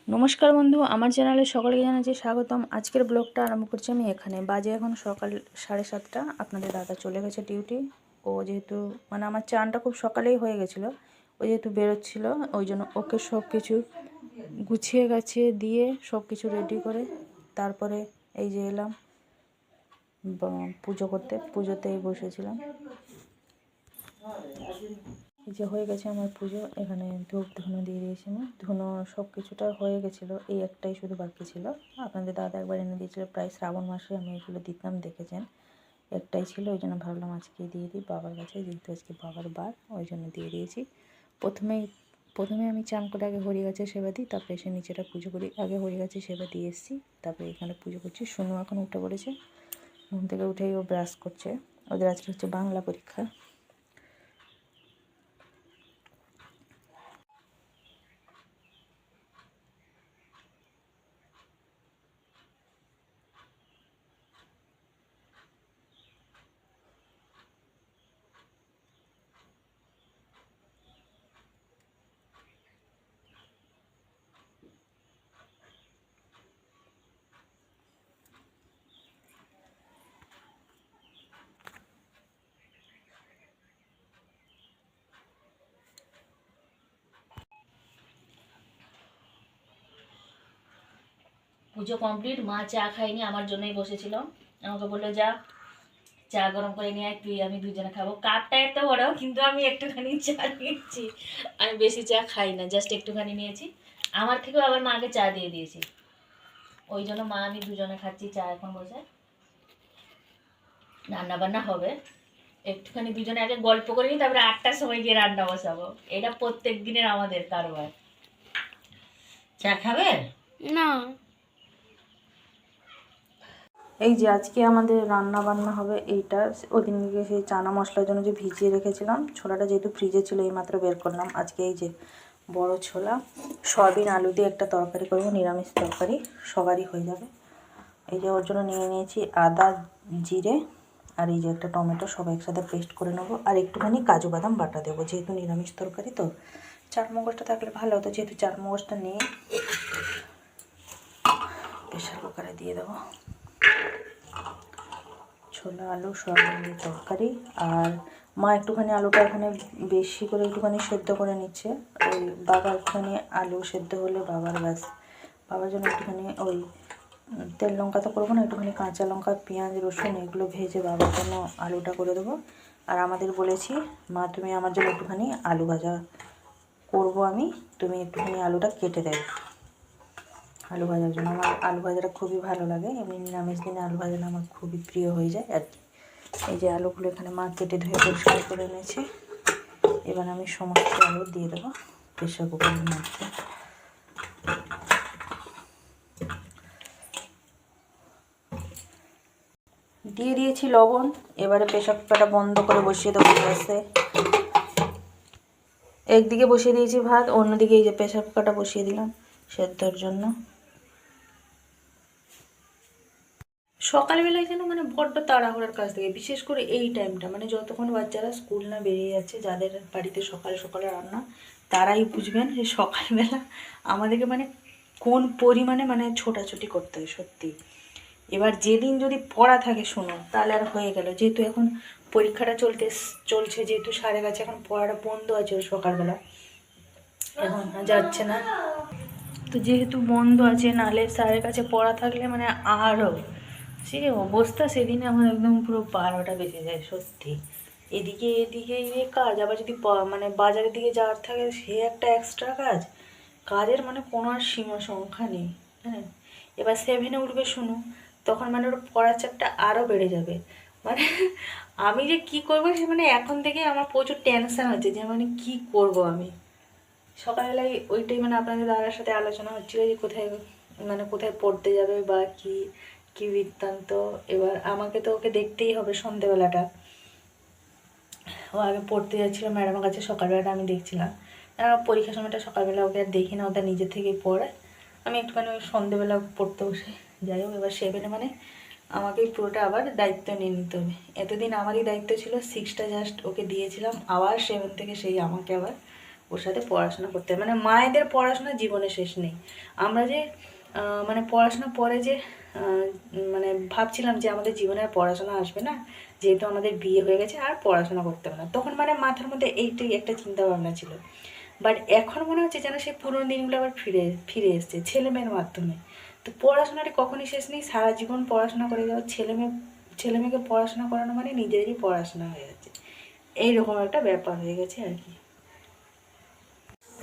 নমস্কার বন্ধু, আমার চ্যানেলে সকলকে জানাচ্ছি স্বাগতম। আজকের ব্লগটা আরম্ভ করছি আমি এখানে। বাজে এখন সকাল 7:30। আপনাদের দাদা চলে গেছে ডিউটি। ও যেহেতু আমার চানটা খুব সকালেই হয়ে গেছিলো, ও যেহেতু বেরোচ্ছিলো ওই জন্য ওকে সব কিছু গুছিয়ে গাছিয়ে দিয়ে সব কিছু রেডি করে তারপরে এই যে এলাম পুজো করতে। পুজোতেই বসেছিলাম। এই যে হয়ে গেছে আমার পুজো। এখানে ধূপ ধুনো দিয়ে দিয়েছি। আমি ধুনো সব কিছুটা হয়ে গেছিলো, এই একটাই শুধু বাকি ছিল। আপনাদের দাদা একবার এনে দিয়েছিল, প্রায় শ্রাবণ মাসে আমি এগুলো দিতাম, দেখেছেন। একটাই ছিল, ওই জন্য ভাবলাম আজকে দিয়ে দিই বাবার কাছে, যেহেতু আজকে বাবার বার, ওই জন্য দিয়ে দিয়েছি। প্রথমে আমি চান করে আগে হরি গাছের সেবা দিই, তারপরে এসে নিচেটা পুজো করি। আগে হরি গাছের সেবা দিয়ে এসেছি, তারপরে এখানে পুজো করছি। সোনু এখন উঠে পড়েছে, ঘুম থেকে উঠেই ও ব্রাশ করছে। ওদের আজকে হচ্ছে বাংলা পরীক্ষা। পুজো কমপ্লিট। মা চা খাইনি, আমার জন্যই বসেছিল। আমাকে বললো যা চা গরম করে নিয়ে আয়, তুই আমি দুজনে খাবো। কাপটা এত বড়, কিন্তু আমি একটুখানি চা নিয়েছি। আমি বেশি চা খাই না, জাস্ট একটুখানি নিয়েছি। আমার থেকেও আবার মাকে চা দিয়ে দিয়েছি। ওই জন্য মা আমি দুজনে খাচ্ছি চা। এখন বসে রান্না বান্না হবে। একটুখানি দুজনে আগে গল্প করে নিই, তারপরে 8টার সময় গিয়ে রান্না বসাবো। এটা প্রত্যেক দিনের আমাদের কারবার। চা খাবে না, এই যে আজকে আমাদের রান্না বান্না হবে এইটা। ওদিনকে সেই চানা মশলার জন্য যে ভিজিয়ে রেখেছিলাম, ছোলাটা যেহেতু ফ্রিজে ছিল এইমাত্র বের করলাম। আজকে এই যে বড় ছোলা, সয়াবিন আলু দিয়ে একটা তরকারি করবো, নিরামিষ তরকারি, সবারই হয়ে যাবে। এই যে ওর জন্য নিয়ে নিয়েছি আদা, জিরে, আর এই যে একটা টমেটো, সব একসাথে পেস্ট করে নেবো। আর একটুখানি কাজু বাদাম বাটা দেবো, যেহেতু নিরামিষ তরকারি তো। চারমগজটা থাকলে ভালো হতো, যেহেতু চারমগজটা নিয়ে প্রেশার কুকারে দিয়ে দেবো। ছোলা আলু সয়াবিনের তরকারি। আর মা একটুখানি আলুটা এখানে বেশি করে একটুখানি সেদ্ধ করে নিচ্ছে। ওই বাবা একটুখানি আলু সেদ্ধ হলে বাবার ব্যাস, বাবার জন্য একটুখানি ওই তেল লঙ্কা তো করবো না, একটুখানি কাঁচা লঙ্কা পেঁয়াজ রসুন এগুলো ভেজে বাবার জন্য আলুটা করে দেবো। আর আমাদের বলেছি, মা তুমি আমার জন্য একটুখানি আলু ভাজা করবো আমি, তুমি একটুখানি আলুটা কেটে দেবে আলু ভাজার জন্য। আমার আলু ভাজাটা খুবই ভালো লাগে, এমনি নিরামিষ দিনে আলু ভাজাটা আমার খুবই প্রিয় হয়ে যায় আর কি। এই যে আলুগুলো এখানে মা কেটে ধুয়ে পরিষ্কার করে এনেছে। এবার আমি সমস্ত আলু দিয়ে দেবো প্রেশার কুকারের মধ্যে। দিয়ে দিয়েছি লবণ। এবারে প্রেশার কুকারটা বন্ধ করে বসিয়ে দেবো গ্যাসে। একদিকে বসিয়ে দিয়েছি ভাত, অন্যদিকে এই যে প্রেশার কুকারটা বসিয়ে দিলাম সেদ্ধর জন্য। সকালবেলায় যেন বড্ড তাড়াহুড়ার কাজ থাকে, বিশেষ করে এই টাইমটা, যতক্ষণ বাচ্চারা স্কুল না বেরিয়ে যাচ্ছে, যাদের বাড়িতে সকালে সকালে রান্না, তারাই বুঝবেন যে সকালবেলা আমাদেরকে কোন পরিমাণে ছোটাছুটি করতে হয় সত্যি। এবার যেদিন যদি পড়া থাকে শুনুন, তাহলে আর হয়ে গেল। যেহেতু এখন পরীক্ষাটা চলছে, যেহেতু সাড়ে গেছে, এখন পড়াটা বন্ধ আছে ওর সকালবেলা, এখন যাচ্ছে না। তো যেহেতু বন্ধ আছে, নাহলে স্যারের কাছে পড়া থাকলে আরও সে অবস্থা, সেদিনে আমার একদম পুরো 12টা বেজে যায় সত্যি। এদিকে কাজ, আবার যদি বাজারের দিকে যাওয়ার থাকে সে একটা এক্সট্রা কাজ। কাজের কোনো আর সীমা সংখ্যা নেই। হ্যাঁ, এবার 7-এ উঠবে শুনো, তখন ওর পড়ার চাপটা আরও বেড়ে যাবে। মানে আমি যে কি করবো সে এখন থেকে আমার প্রচুর টেনশন হচ্ছে যে কি করব আমি। সকালবেলায় ওইটাই আপনাদের দাদার সাথে আলোচনা হচ্ছিল যে কোথায় কোথায় পড়তে যাবে বা কি কি বৃত্তান্ত। এবার আমাকে তো ওকে দেখতেই হবে সন্ধেবেলাটা। ও আগে পড়তে যাচ্ছিলো ম্যাডামের কাছে, সকালবেলাটা আমি দেখছিলাম। পরীক্ষার সময়টা সকালবেলা ওকে আর দেখি না, ওটা নিজে থেকেই পড়ে। আমি একটুখানি ওই সন্ধেবেলা পড়তে বসে। যাই হোক, এবার 7-এ আমাকেই পুরোটা আবার দায়িত্ব নিয়ে নিতে হবে। এতদিন আমারই দায়িত্ব ছিল, 6টা জাস্ট ওকে দিয়েছিলাম, আবার 7 থেকে সেই আমাকে আবার ওর সাথে পড়াশোনা করতে হবে। মানে মায়েদের পড়াশোনা জীবনে শেষ নেই। আমরা যে মানে পড়াশোনা পরে যে মানে ভাবছিলাম যে আমাদের জীবনে আর পড়াশোনা আসবে না, যেহেতু আমাদের বিয়ে হয়ে গেছে আর পড়াশোনা করতে হবে না, তখন মানে মাথার মধ্যে এইটাই একটা চিন্তা ভাবনা ছিল। বাট এখন মনে হচ্ছে যেন সেই পুরোনো দিনগুলো আবার ফিরে এসছে ছেলে মেয়ের মাধ্যমে। তো পড়াশোনাটা কখনই শেষ নেই, সারা জীবন পড়াশোনা করে যাওয়া, ছেলে মেয়েকে পড়াশোনা করানো মানে নিজেরই পড়াশোনা হয়ে যাচ্ছে, এইরকম একটা ব্যাপার হয়ে গেছে আর কি।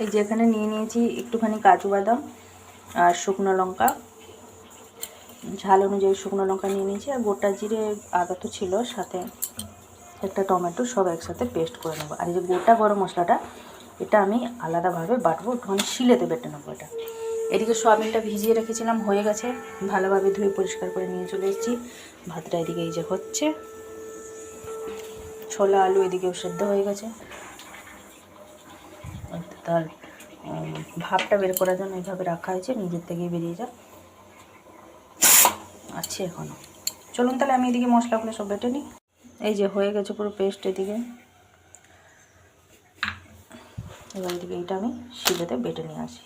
এই যে এখানে নিয়ে নিয়েছি একটুখানি কাজু বাদাম আর শুকনো লঙ্কা, ঝাল অনুযায়ী শুকনো লঙ্কা নিয়ে নিয়েছি, আর গোটা জিরে আদা তো ছিল, সাথে একটা টমেটো, সব একসাথে পেস্ট করে নেবো। আর এই যে গোটা গরম মশলাটা, এটা আমি আলাদাভাবে বাটবো, একটুখানি শিলেতে বেটে নেবো এটা। এদিকে সয়াবিনটা ভিজিয়ে রেখেছিলাম, হয়ে গেছে, ভালোভাবে ধুয়ে পরিষ্কার করে নিয়ে চলে এসেছি। ভাতটা এদিকে এই যে হচ্ছে, ছোলা আলু এদিকেও সেদ্ধ হয়ে গেছে। তার ভাবটা বের করার জন্য এইভাবে রাখা হয়েছে, নিজের থেকেই বেরিয়ে যাক আছে এখনও। চলুন তাহলে আমি এদিকে মশলাগুলো সব বেটে নিই। এই যে হয়ে গেছে পুরো পেস্ট এদিকে, এবার এদিকে এইটা আমি শিলেতে বেটে নিয়ে আসি।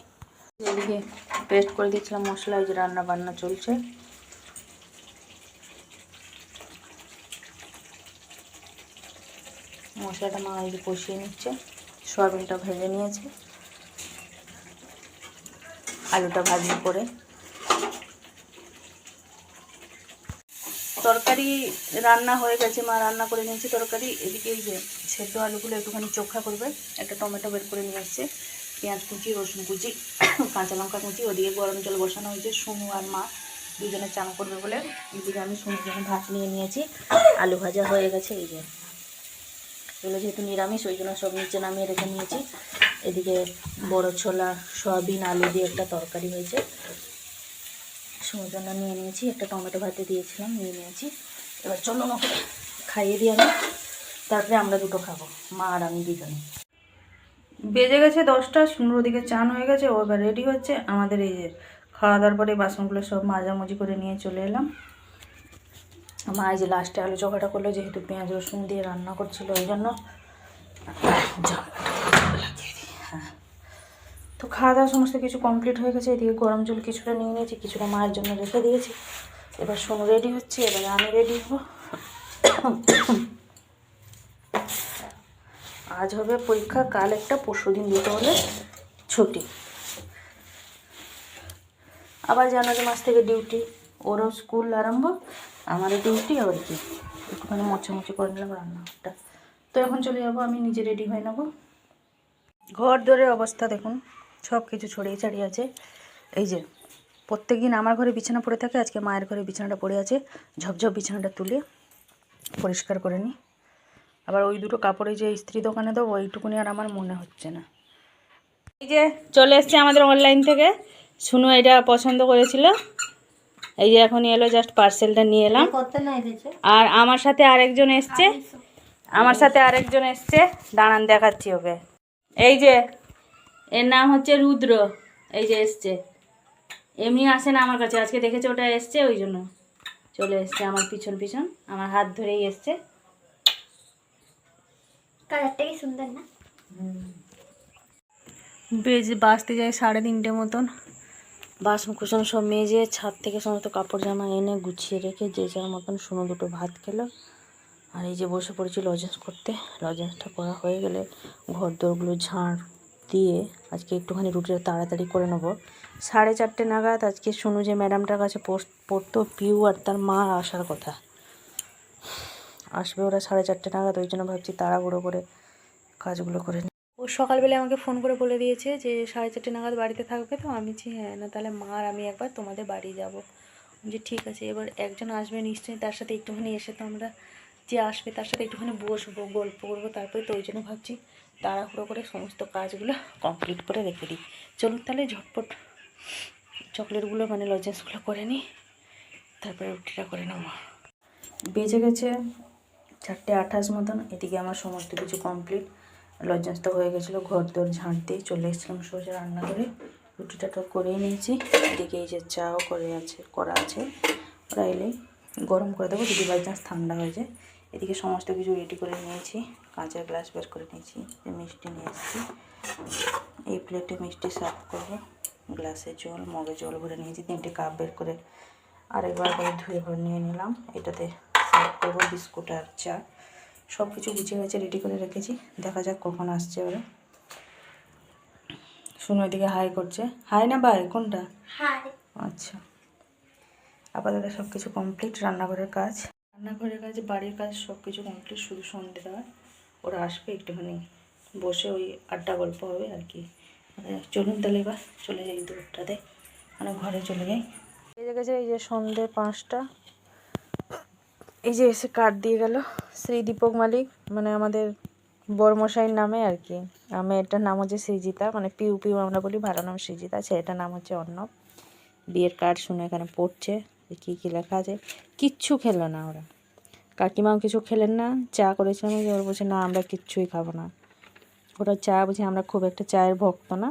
এদিকে পেস্ট করে দিয়েছিলাম মশলা, এই যে রান্না বান্না চলছে। মশলাটা মা এই যে কষিয়ে নিচ্ছে, সয়াবিনটা ভেজে নিয়েছে, আলুটা ভাজি করে। তরকারি রান্না হয়ে গেছে, মা রান্না করে নিয়েছে তরকারি। এদিকে এই যে সেদ্ধ আলুগুলো একটুখানি চোখা করবে, একটা টমেটো বের করে নিয়ে আসছে, পেঁয়াজ কুচি, রসুন কুচি, কাঁচা লঙ্কা কুচি। ওদিকে গরম জল বসানো হয়েছে, সোনু আর মা দুজনে চান করবে বলে। এদিকে আমি সোনুর জন্য ভাত নিয়ে নিয়েছি, আলু ভাজা হয়ে গেছে। এই যে এগুলো যেহেতু নিরামিষ, ওই জন্য সব নিচে নামিয়ে রেখে নিয়েছি। এদিকে বড় ছোলা, সয়াবিন, আলু দিয়ে একটা তরকারি হয়েছে, সোনুর জন্য নিয়ে নিয়েছি। একটা টমেটো ভাতে দিয়েছিলাম, নিয়ে নিয়েছি। এবার চলুন ওকে খাইয়ে দিই আমি, তারপরে আমরা দুটো খাবো, মা আর আমি দুজনে। বেজে গেছে 10টা, সুন্দর দিকে চান হয়ে গেছে, ও এবার রেডি হচ্ছে। আমাদের এই যে খাওয়া দাওয়ার পরে বাসনগুলো সব মাজামুজি করে নিয়ে চলে এলাম। মা এই যে লাস্টে আলু চোখাটা করলো, যেহেতু পেঁয়াজ রসুন দিয়ে রান্না করছিল ওই জন্য। হ্যাঁ, তো খাওয়া দাওয়া সমস্ত কিছু কমপ্লিট হয়ে গেছে। এদিকে গরম জল কিছুটা নিয়ে নিয়েছি, কিছুটা মায়ের জন্য রেখে দিয়েছি। এবার সোনু রেডি হচ্ছে, এবার আমি রেডি হবো। আজ হবে পরীক্ষা, কাল একটা, পরশুদিন দুটো হলে ছুটি। আবার জানুয়ারি মাস থেকে ডিউটি, ওরও স্কুল আরম্ভ, আমারও ডিউটি। আবার কি একটুখানি মোছামুছি করে নিলাম রান্নাঘরটা। তো এখন চলে যাবো, আমি নিজে রেডি হয়ে নেবো। ঘর দরের অবস্থা দেখুন, সব কিছু ছড়িয়ে ছাড়িয়ে আছে। এই যে প্রত্যেক দিন আমার ঘরে বিছানা পড়ে থাকে, আজকে মায়ের ঘরে বিছানাটা পড়ে আছে। ঝপঝপ বিছানাটা তুলে পরিষ্কার করে নিই। আবার ওই দুটো কাপড়ে যে ইস্ত্রি দোকানে দেবো, ওইটুকুনি আর আমার মনে হচ্ছে না। এই যে চলে এসছে আমাদের অনলাইন থেকে, শুনো এটা পছন্দ করেছিল, এই যে এখন এলো, জাস্ট পার্সেলটা নিয়ে এলাম। আর আমার সাথে আরেকজন এসছে, দাঁড়ান দেখাচ্ছি ওকে। এই যে এর নাম হচ্ছে রুদ্র, এই যে এসছে, এমনি আসে না আমার কাছে, আজকে দেখেছে ওটা এসছে, ওই জন্য চলে এসছে আমার পিছন পিছন, আমার হাত ধরেই এসছে। কালারটাই সুন্দর না? বাজতে যায় 3:30 মতন। বাসন কুসন সব মেজে ছাদ থেকে সমস্ত কাপড় জামা এনে গুছিয়ে রেখে যে যার মতন শুনো দুটো ভাত খেলো। আর এই যে বসে পড়েছি লজেন্স করতে। লজেন্সটা করা হয়ে গেলে ঘর দোরগুলো ঝাড় দিয়ে আজকে একটুখানি রুটিটা তাড়াতাড়ি করে নেবো। 4:30 নাগাদ আজকে শুনু যে ম্যাডামটার কাছে পড়তো, পিউ আর তার মা আসার কথা, আসবে ওরা 4:30 নাগাদ। ওই জন্য ভাবছি তাড়াহুড়ো করে কাজগুলো করে নিই। ও সকালবেলা আমাকে ফোন করে বলে দিয়েছে যে 4:30 নাগাদ বাড়িতে থাকবে। তো আমি বলছি হ্যাঁ, না তাহলে মা আর আমি একবার তোমাদের বাড়ি যাবো। যে ঠিক আছে, এবার একজন আসবে নিশ্চয়ই, তার সাথে একটুখানি এসে তো আমরা, যে আসবে তার সাথে একটুখানি বসবো, গল্প করবো, তারপরে। তো ওই জন্য ভাবছি তাড়াহুড়ো করে সমস্ত কাজগুলো কমপ্লিট করে রেখে দিই। চলুন তাহলে ঝটপট চকলেটগুলো মানে লজেন্সগুলো করে নিই, তারপরে রুটিটা করে নেবো। বেজে গেছে 4:28 মতন। এদিকে আমার সমস্ত কিছু কমপ্লিট, লজেন্স তো হয়ে গেছিলো, ঘর দোর ঝাঁট দিয়ে চলে এসেছিলাম সোজা রান্না করে। রুটিটা তো করেই নিয়েছি। এদিকে এই যে চাও করা আছে, ওরা এলেই গরম করে দেবো যদি বাই চান্স ঠান্ডা হয়ে যায়। এদিকে সমস্ত কিছু রেডি করে নিয়েছি, কাঁচের গ্লাস বের করে নিয়েছি, মিষ্টি নিয়ে এসেছি। এই প্লেটে মিষ্টি সার্ভ করবো। গ্লাসে জল, মগে জল ভরে নিয়েছি, 3টে কাপ বের করে আরেকবার করে ধুয়ে ভরে নিয়ে নিলাম। এটাতে সার্ভ করবো বিস্কুট আর চা। সব কিছু গুছিয়ে গেছে, রেডি করে রেখেছি। দেখা যাক কখন আসছে ওরা। শুনো এদিকে হাই করছে। হাই না বাই কোনটা? হাই। আচ্ছা, আপাতত সব কিছু কমপ্লিট। রান্নাঘরের কাজ, বাড়ির কাজ সব কিছু কমপ্লিট, শুধু সন্ধে দেওয়া। ওরা আসবে, একটুখানি বসে ওই আড্ডা গল্প হবে আর কি। চলুন তাহলে এবার চলে যাই দুপুরটাতে, মানে ঘরে চলে যাই। বেজে গেছে এই যে সন্ধে 5টা। এই যে এসে কার্ড দিয়ে গেল শ্রী দীপক মালিক, মানে আমাদের বড়মশাইয়ের নামে আর কি। মেয়েটার নাম হচ্ছে সৃজিতা, মানে পিউ পিউ আমরা বলি, ভালো নাম সৃজিতা, ছেলেটার নাম হচ্ছে অর্ণব। বিয়ের কার্ড শুনে এখানে পড়ছে কী কী লেখা আছে। কিচ্ছু খেলো না ওরা, কাকিমাও কিছু খেলেন না। চা করেছিলাম, ওরা বলছে না আমরা কিচ্ছুই খাবো না। ওরা চা বুঝি, আমরা খুব একটা চায়ের ভক্ত না,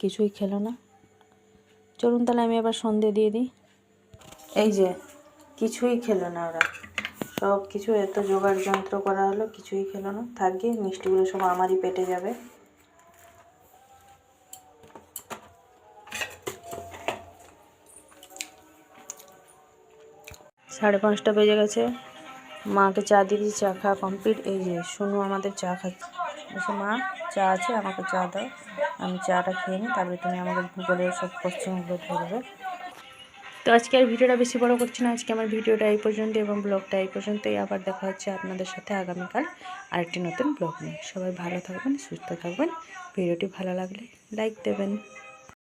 কিছুই খেলো না। চলুন তাহলে আমি এবার সন্ধে দিয়ে দিই। এই যে কিছুই খেলো না ওরা, সব কিছু এত জোগাড় যন্ত্র করা হলো, কিছুই খেলো না। থাকবে, মিষ্টিগুলো সব আমারই পেটে যাবে। সাড়ে 5টা বেজে গেছে। মাকে চা দিয়ে দিয়েছি, চা খাওয়া কমপ্লিট। এই যে শুনু আমাদের চা খাচ্ছে, বলছে মা চা আছে, আমাকে চা দাও। আমি চাটা খেয়ে নিই, তারপরে তুমি আমাকে ভূগোলের সব কোশ্চেনগুলো ধরবে। তো আজকে আর ভিডিওটা বেশি বড় করছি না, আজকে আমার ভিডিওটা এই পর্যন্ত এবং ব্লগটা এই পর্যন্তই। আবার দেখা হচ্ছে আপনাদের সাথে আগামীকাল আরেকটি নতুন ব্লগ নিয়ে। সবাই ভালো থাকবেন, সুস্থ থাকবেন। ভিডিওটি ভালো লাগলে লাইক দেবেন।